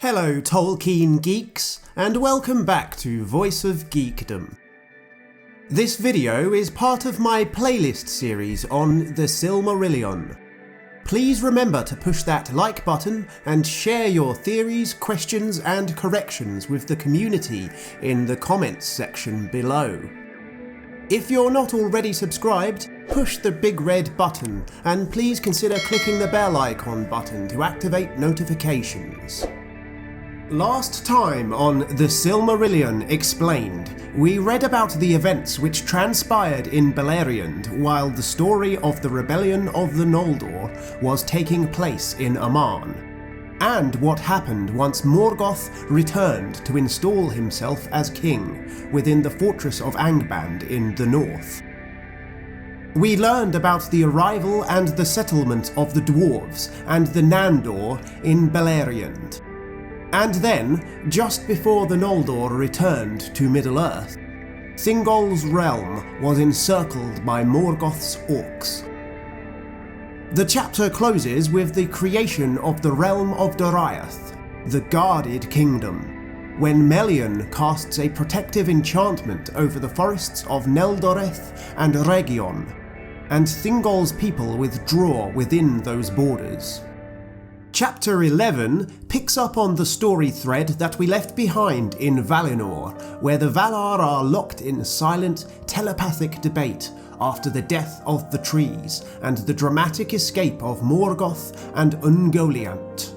Hello Tolkien geeks, and welcome back to Voice of Geekdom. This video is part of my playlist series on the Silmarillion. Please remember to push that like button and share your theories, questions and corrections with the community in the comments section below. If you're not already subscribed, push the big red button and please consider clicking the bell icon button to activate notifications. Last time on The Silmarillion Explained, we read about the events which transpired in Beleriand while the story of the rebellion of the Noldor was taking place in Aman, and what happened once Morgoth returned to install himself as king within the fortress of Angband in the north. We learned about the arrival and the settlement of the dwarves and the Nandor in Beleriand. And then, just before the Noldor returned to Middle-earth, Thingol's realm was encircled by Morgoth's orcs. The chapter closes with the creation of the realm of Doriath, the guarded kingdom, when Melian casts a protective enchantment over the forests of Neldoreth and Region, and Thingol's people withdraw within those borders. Chapter 11 picks up on the story thread that we left behind in Valinor, where the Valar are locked in silent, telepathic debate after the death of the trees and the dramatic escape of Morgoth and Ungoliant.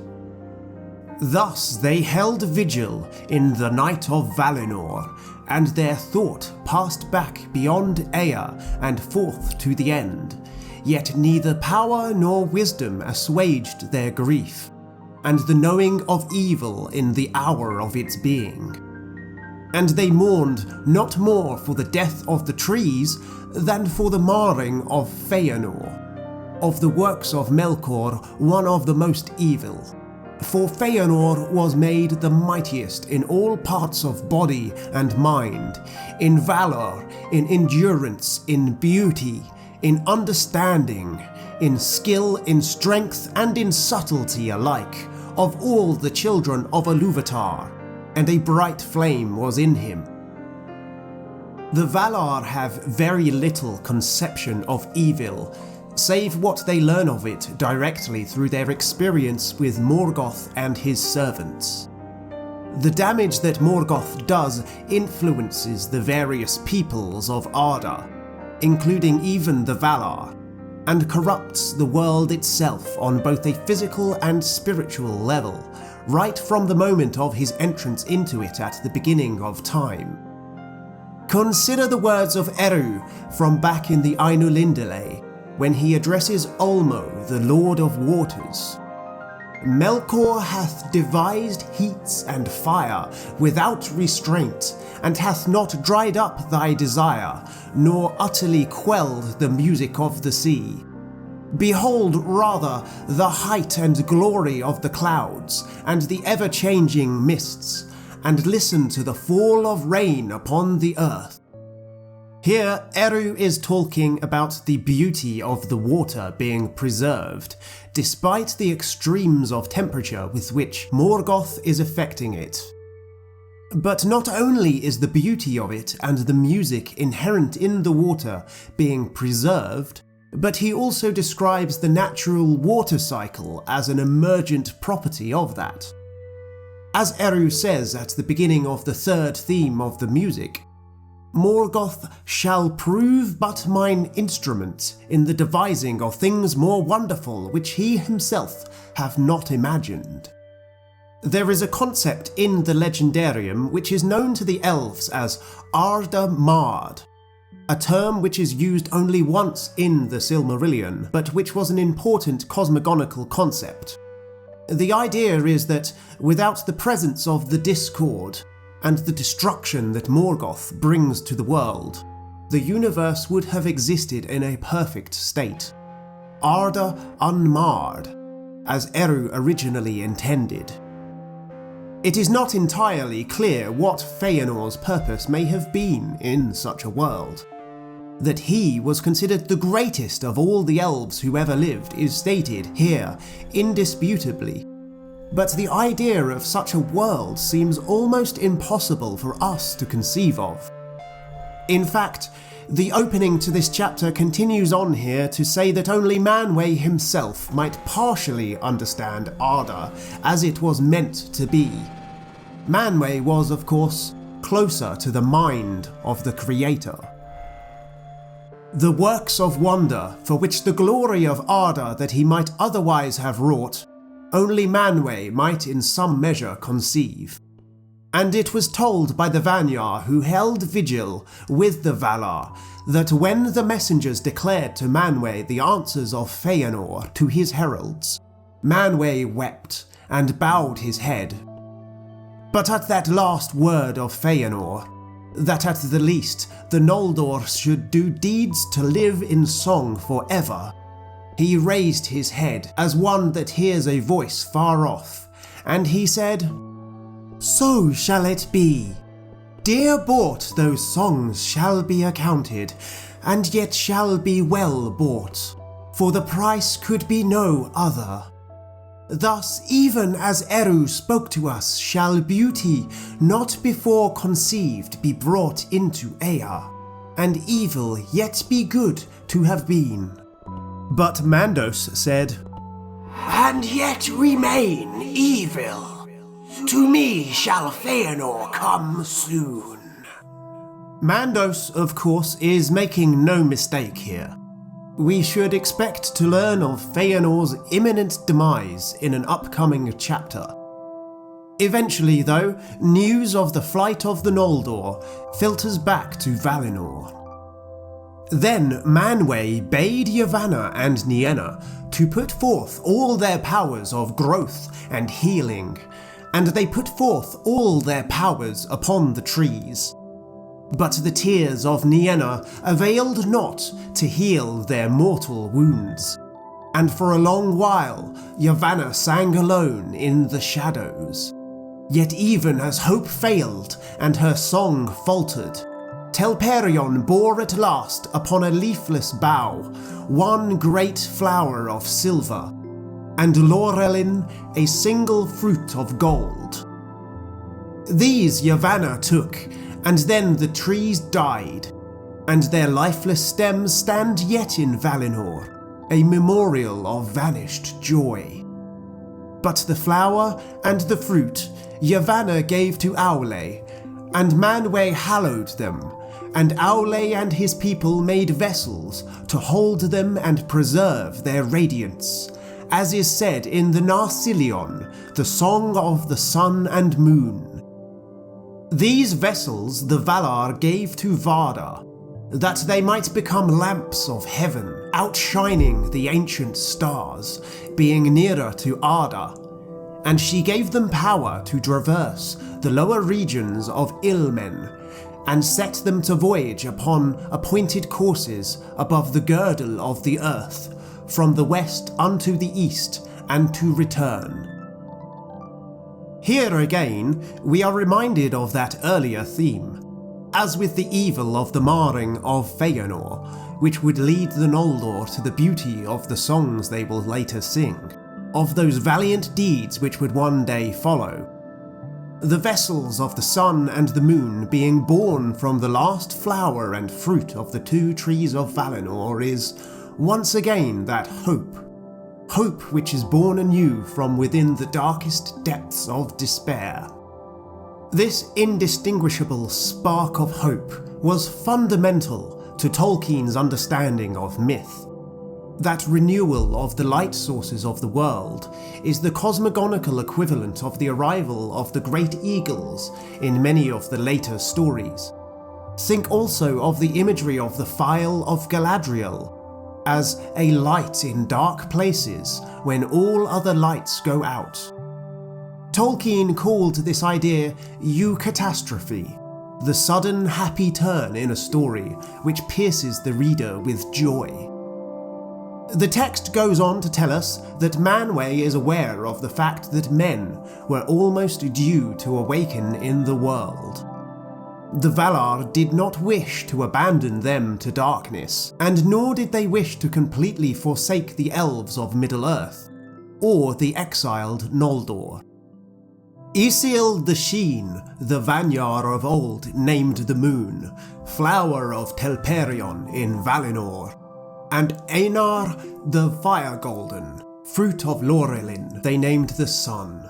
Thus they held vigil in the night of Valinor, and their thought passed back beyond Ea and forth to the end. Yet neither power nor wisdom assuaged their grief, and the knowing of evil in the hour of its being. And they mourned not more for the death of the trees than for the marring of Fëanor, of the works of Melkor one of the most evil. For Fëanor was made the mightiest in all parts of body and mind, in valour, in endurance, in beauty, in understanding, in skill, in strength, and in subtlety alike, of all the children of Ilúvatar, and a bright flame was in him. The Valar have very little conception of evil, save what they learn of it directly through their experience with Morgoth and his servants. The damage that Morgoth does influences the various peoples of Arda, including even the Valar, and corrupts the world itself on both a physical and spiritual level, right from the moment of his entrance into it at the beginning of time. Consider the words of Eru from back in the Ainulindale, when he addresses Ulmo, the Lord of Waters. Melkor hath devised heats and fire without restraint, and hath not dried up thy desire, nor utterly quelled the music of the sea. Behold rather the height and glory of the clouds, and the ever-changing mists, and listen to the fall of rain upon the earth. Here, Eru is talking about the beauty of the water being preserved, despite the extremes of temperature with which Morgoth is affecting it. But not only is the beauty of it and the music inherent in the water being preserved, but he also describes the natural water cycle as an emergent property of that. As Eru says at the beginning of the third theme of the music, Morgoth shall prove but mine instrument in the devising of things more wonderful which he himself hath not imagined. There is a concept in the Legendarium which is known to the elves as Arda Mard, a term which is used only once in the Silmarillion, but which was an important cosmogonical concept. The idea is that without the presence of the discord, and the destruction that Morgoth brings to the world, the universe would have existed in a perfect state. Arda unmarred, as Eru originally intended. It is not entirely clear what Fëanor's purpose may have been in such a world. That he was considered the greatest of all the elves who ever lived is stated here indisputably, but the idea of such a world seems almost impossible for us to conceive of. In fact, the opening to this chapter continues on here to say that only Manwë himself might partially understand Arda as it was meant to be. Manwë was, of course, closer to the mind of the Creator. The works of wonder for which the glory of Arda that he might otherwise have wrought, only Manwë might in some measure conceive. And it was told by the Vanyar who held vigil with the Valar that when the messengers declared to Manwë the answers of Fëanor to his heralds, Manwë wept and bowed his head. But at that last word of Fëanor, that at the least the Noldor should do deeds to live in song forever, he raised his head as one that hears a voice far off, and he said, "So shall it be. Dear bought those songs shall be accounted, and yet shall be well bought, for the price could be no other. Thus even as Eru spoke to us shall beauty not before conceived be brought into Ea, and evil yet be good to have been." But Mandos said, "And yet remain evil. To me shall Fëanor come soon." Mandos, of course, is making no mistake here. We should expect to learn of Fëanor's imminent demise in an upcoming chapter. Eventually, though, news of the flight of the Noldor filters back to Valinor. Then Manwë bade Yavanna and Nienna to put forth all their powers of growth and healing, and they put forth all their powers upon the trees. But the tears of Nienna availed not to heal their mortal wounds, and for a long while Yavanna sang alone in the shadows. Yet even as hope failed and her song faltered, Telperion bore at last upon a leafless bough one great flower of silver, and Lorelin a single fruit of gold. These Yavanna took, and then the trees died, and their lifeless stems stand yet in Valinor, a memorial of vanished joy. But the flower and the fruit Yavanna gave to Aule, and Manwë hallowed them, and Aule and his people made vessels to hold them and preserve their radiance, as is said in the Silmarillion, the Song of the Sun and Moon. These vessels the Valar gave to Vardar, that they might become lamps of heaven, outshining the ancient stars, being nearer to Arda, and she gave them power to traverse the lower regions of Ilmen, and set them to voyage upon appointed courses above the girdle of the earth, from the west unto the east, and to return. Here again, we are reminded of that earlier theme, as with the evil of the mourning of Fëanor, which would lead the Noldor to the beauty of the songs they will later sing, of those valiant deeds which would one day follow. The vessels of the sun and the moon being born from the last flower and fruit of the two trees of Valinor is, once again, that hope. Hope which is born anew from within the darkest depths of despair. This indistinguishable spark of hope was fundamental to Tolkien's understanding of myth. That renewal of the light sources of the world is the cosmogonical equivalent of the arrival of the great eagles in many of the later stories. Think also of the imagery of the Phial of Galadriel as a light in dark places when all other lights go out. Tolkien called this idea eucatastrophe, the sudden happy turn in a story which pierces the reader with joy. The text goes on to tell us that Manwë is aware of the fact that men were almost due to awaken in the world. The Valar did not wish to abandon them to darkness, and nor did they wish to completely forsake the elves of Middle-earth. or the exiled Noldor. Isil the Sheen, the Vanyar of old, named the moon, flower of Telperion in Valinor, and Einar the Fire Golden, fruit of Lorelin, they named the sun.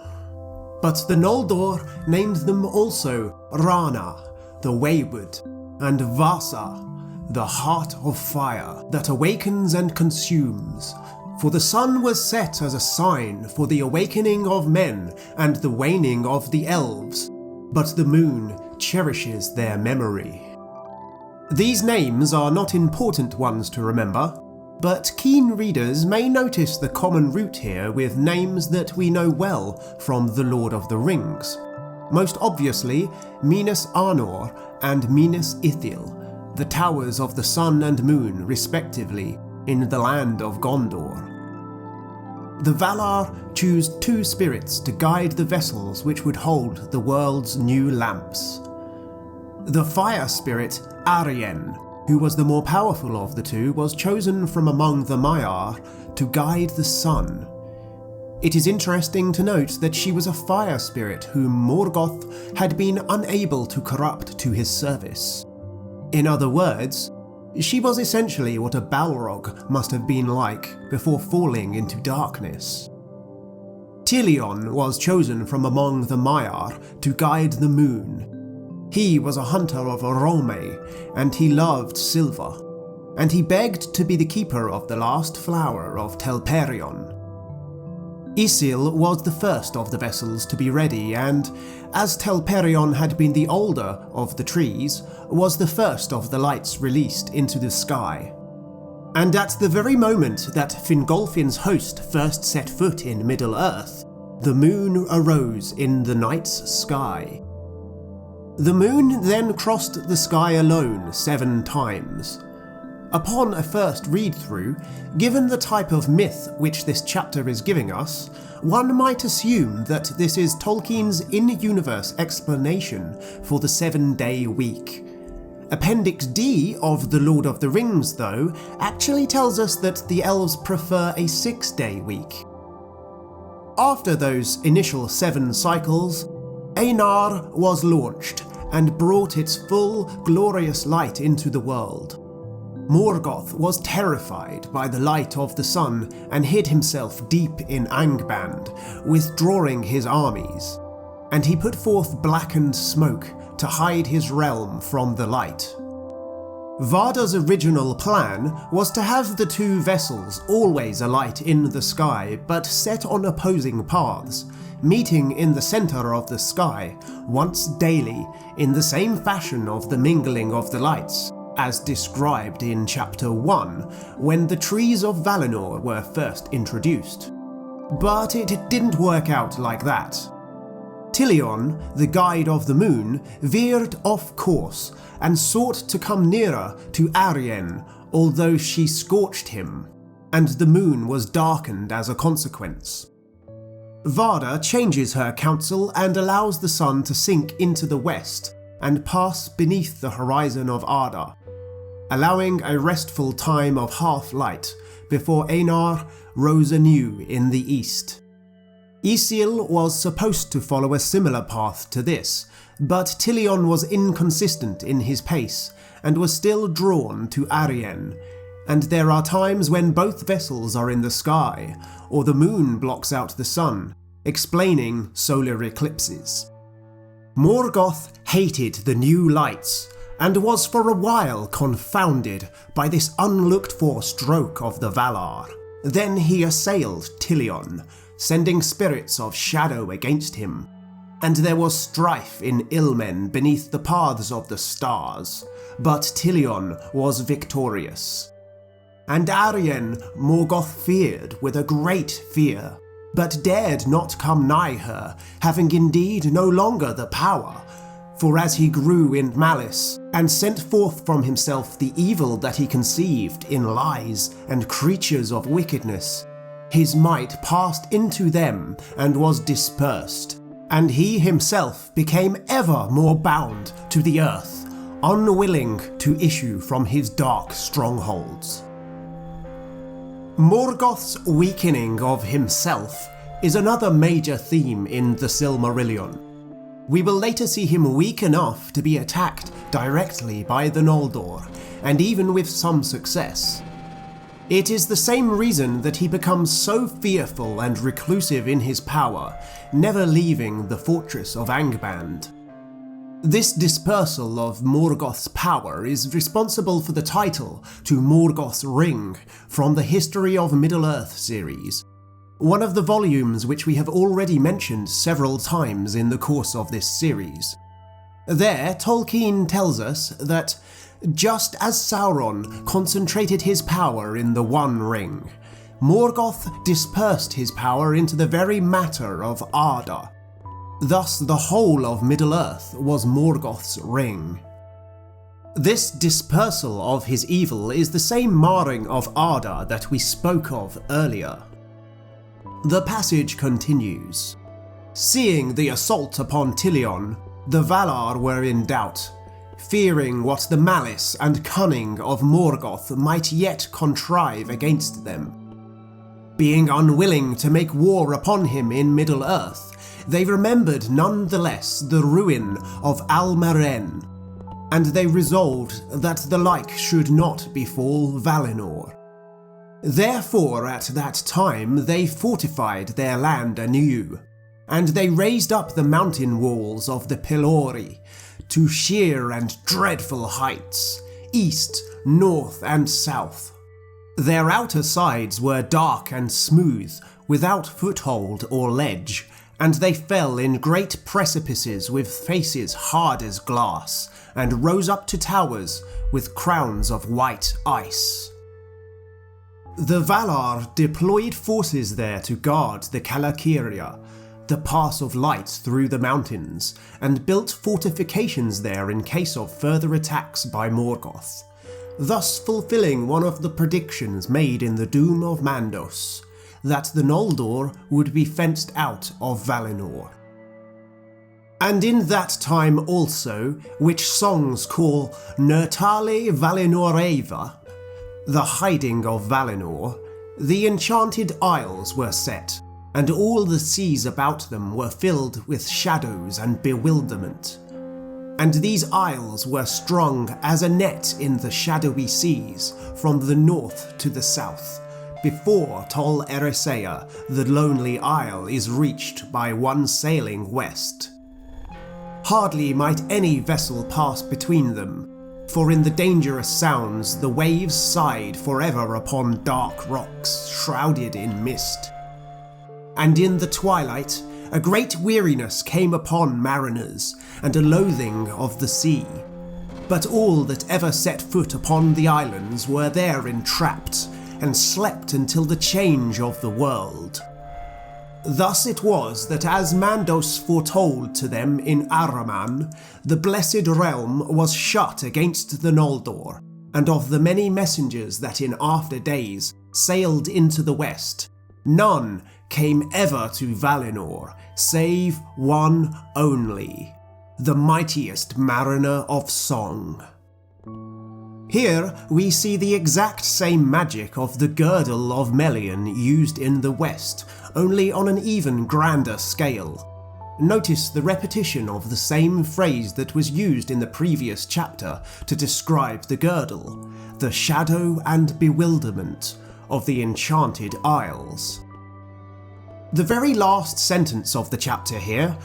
But the Noldor named them also Rana, the wayward, and Vasa, the heart of fire that awakens and consumes. For the sun was set as a sign for the awakening of men and the waning of the elves, but the moon cherishes their memory. These names are not important ones to remember, but keen readers may notice the common root here with names that we know well from The Lord of the Rings. Most obviously, Minas Anor and Minas Ithil, the towers of the sun and moon respectively, in the land of Gondor. The Valar choose two spirits to guide the vessels which would hold the world's new lamps. The fire spirit, Arien, who was the more powerful of the two, was chosen from among the Maiar to guide the sun. It is interesting to note that she was a fire spirit whom Morgoth had been unable to corrupt to his service. In other words, she was essentially what a Balrog must have been like before falling into darkness. Tilion was chosen from among the Maiar to guide the moon. He was a hunter of Orome, and he loved silver, and he begged to be the keeper of the last flower of Telperion. Isil was the first of the vessels to be ready, and, as Telperion had been the older of the trees, was the first of the lights released into the sky. And at the very moment that Fingolfin's host first set foot in Middle-earth, the moon arose in the night's sky. The moon then crossed the sky alone 7 times. Upon a first read-through, given the type of myth which this chapter is giving us, one might assume that this is Tolkien's in-universe explanation for the 7-day week. Appendix D of The Lord of the Rings, though, actually tells us that the elves prefer a 6-day week. After those initial 7 cycles, Einar was launched and brought its full, glorious light into the world. Morgoth was terrified by the light of the sun and hid himself deep in Angband, withdrawing his armies, and he put forth blackened smoke to hide his realm from the light. Varda's original plan was to have the 2 vessels always alight in the sky, but set on opposing paths, meeting in the centre of the sky once daily in the same fashion of the mingling of the lights, as described in Chapter 1, when the Trees of Valinor were first introduced. But it didn't work out like that. Tilion, the guide of the moon, veered off course and sought to come nearer to Arien, although she scorched him, and the moon was darkened as a consequence. Varda changes her counsel and allows the sun to sink into the west and pass beneath the horizon of Arda, allowing a restful time of half-light before Einar rose anew in the east. Isil was supposed to follow a similar path to this, but Tilion was inconsistent in his pace and was still drawn to Arien, and there are times when both vessels are in the sky, or the moon blocks out the sun, explaining solar eclipses. Morgoth hated the new lights, and was for a while confounded by this unlooked-for stroke of the Valar. Then he assailed Tilion, sending spirits of shadow against him, and there was strife in Ilmen beneath the paths of the stars, but Tilion was victorious. And Arien Morgoth feared with a great fear, but dared not come nigh her, having indeed no longer the power, for as he grew in malice, and sent forth from himself the evil that he conceived in lies and creatures of wickedness, his might passed into them and was dispersed, and he himself became ever more bound to the earth, unwilling to issue from his dark strongholds. Morgoth's weakening of himself is another major theme in the Silmarillion. We will later see him weak enough to be attacked directly by the Noldor, and even with some success. It is the same reason that he becomes so fearful and reclusive in his power, never leaving the fortress of Angband. This dispersal of Morgoth's power is responsible for the title to Morgoth's Ring from the History of Middle-earth series, one of the volumes which we have already mentioned several times in the course of this series. There, Tolkien tells us that just as Sauron concentrated his power in the One Ring, Morgoth dispersed his power into the very matter of Arda. Thus, the whole of Middle-earth was Morgoth's ring. This dispersal of his evil is the same marring of Arda that we spoke of earlier. The passage continues. Seeing the assault upon Tilion, the Valar were in doubt, fearing what the malice and cunning of Morgoth might yet contrive against them. Being unwilling to make war upon him in Middle-earth, they remembered none the less the ruin of Almaren, and they resolved that the like should not befall Valinor. Therefore at that time they fortified their land anew, and they raised up the mountain walls of the Pelori to sheer and dreadful heights, east, north and south. Their outer sides were dark and smooth, without foothold or ledge, and they fell in great precipices with faces hard as glass, and rose up to towers with crowns of white ice. The Valar deployed forces there to guard the Calakiria, the pass of light through the mountains, and built fortifications there in case of further attacks by Morgoth, thus fulfilling one of the predictions made in the Doom of Mandos, that the Noldor would be fenced out of Valinor. And in that time also, which songs call Nertale Valinoreva, the hiding of Valinor, the enchanted isles were set, and all the seas about them were filled with shadows and bewilderment. And these isles were strung as a net in the shadowy seas from the north to the south, before Tol Eressëa, the lonely isle, is reached by one sailing west. Hardly might any vessel pass between them, for in the dangerous sounds the waves sighed forever upon dark rocks shrouded in mist. And in the twilight a great weariness came upon mariners, and a loathing of the sea. But all that ever set foot upon the islands were there entrapped, and slept until the change of the world. Thus it was that as Mandos foretold to them in Ahriman, the blessed realm was shut against the Noldor, and of the many messengers that in after days sailed into the west, none came ever to Valinor, save one only, the mightiest mariner of song. Here we see the exact same magic of the girdle of Melian used in the West, only on an even grander scale. Notice the repetition of the same phrase that was used in the previous chapter to describe the girdle, the shadow and bewilderment of the enchanted isles. The very last sentence of the chapter here,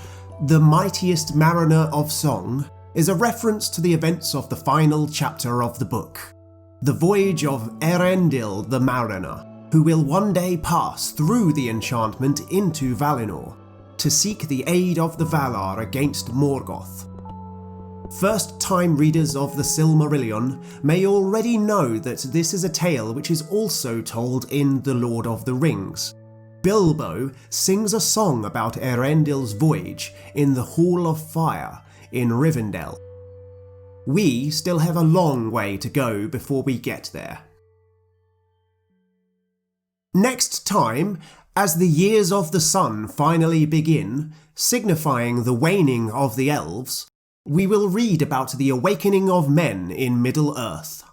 the mightiest mariner of song, is a reference to the events of the final chapter of the book, the voyage of Eärendil the Mariner, who will one day pass through the enchantment into Valinor, to seek the aid of the Valar against Morgoth. First-time readers of the Silmarillion may already know that this is a tale which is also told in The Lord of the Rings. Bilbo sings a song about Eärendil's voyage in the Hall of Fire in Rivendell. We still have a long way to go before we get there. Next time, as the years of the sun finally begin, signifying the waning of the elves, we will read about the awakening of men in Middle-earth.